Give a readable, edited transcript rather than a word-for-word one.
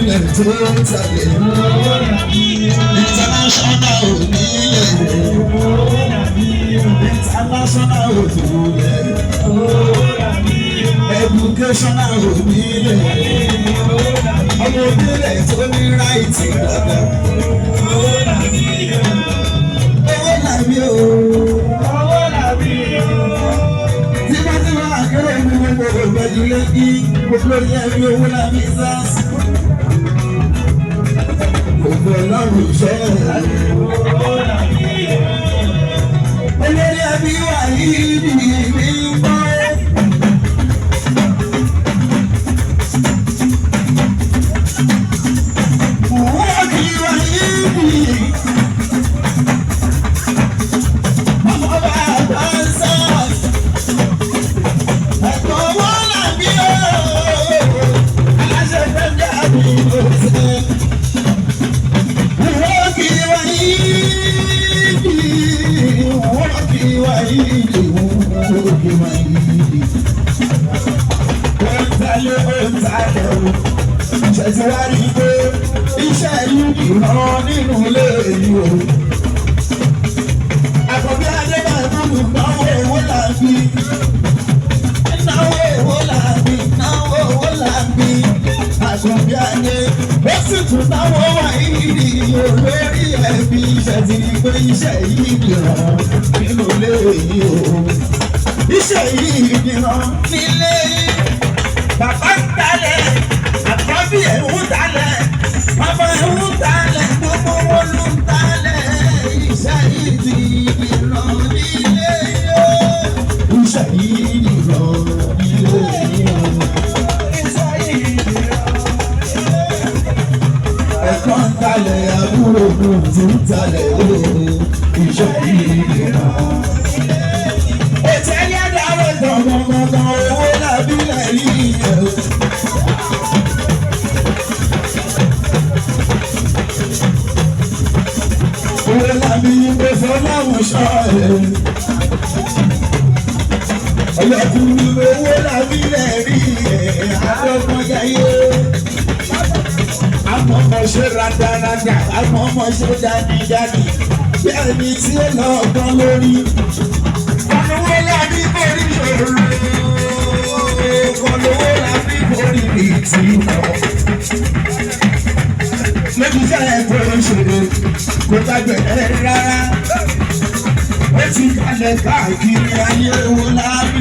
onílẹ̀ tó ń tàlẹ̀. International onílẹ̀. International onílẹ̀. Educational onílẹ̀. Ọmọ onílẹ̀ tó ní ráìtì dáadáa. Owó làbí o. Tímọ́tímọ́ àkẹ́rẹ́ mi gbogbo ìgbẹ́jú lẹ́kí gbogbo yẹn bí owó làbí sars. Gbogbo ọlọ́run iṣẹ́ rẹ̀. Olórí ẹbí wà yìí ní ìbí ń bọ́. Ṣètì wá rí i pé iṣẹ́ yìí ràn nínú ilé yìí o. Àkọ́bí Adébáyọ̀ náwó owó làbí. Náwó owó làbí. Náwó owó làbí. Àkọ́bí Adé ó sì tún náwó wáyé olórí ẹbí. Ṣètì rí i pé iṣẹ́ yìí ràn nínú ilé yìí o. Iṣẹ́ yìí ràn nílé yìí. Bàbá ń talẹ̀. Àkọ́bí ẹ̀ ń talẹ̀, bàbá ẹ̀ ń talẹ̀, gbogbo wọn ló ń talẹ̀. Iṣẹ́ yìí ti ràn nílé yó. Iṣẹ́ yìí ràn nílé yó. Iṣẹ́ yìí ràn nílé yó. Ẹ̀gbọ́n ń talẹ̀, àbúrò mi ti ń talẹ̀ o. Iṣẹ́ yìí ràn nílé yó. Ètò ẹ̀yà dáwọ́ gbọ̀ngbọ̀ngbọ̀n owó làbí lẹ́yìn ẹ̀. Owó làbí ìgbésẹ̀ láwọn ṣọ́ọ̀rẹ́. Ọlọ́kùnrin owó làbí lẹ́rí ẹ̀ àdọ́gbọ́njáyé. Àmọ́mọ́ ṣe rádaràdà, àmọ́mọ́ ṣe dánidáni. Bí ẹni tí ó lọ ọgbọ́n lórí. Kọ̀lówó làbí borí ṣòro. Kọ̀lówó làbí borí ìtì mọ́. Lẹ́bi jẹ́ ẹ̀kọ́ ìṣòro kò gbàgbé rárá. Ó ti kalẹ̀ káàkiri ayé wo láàbì.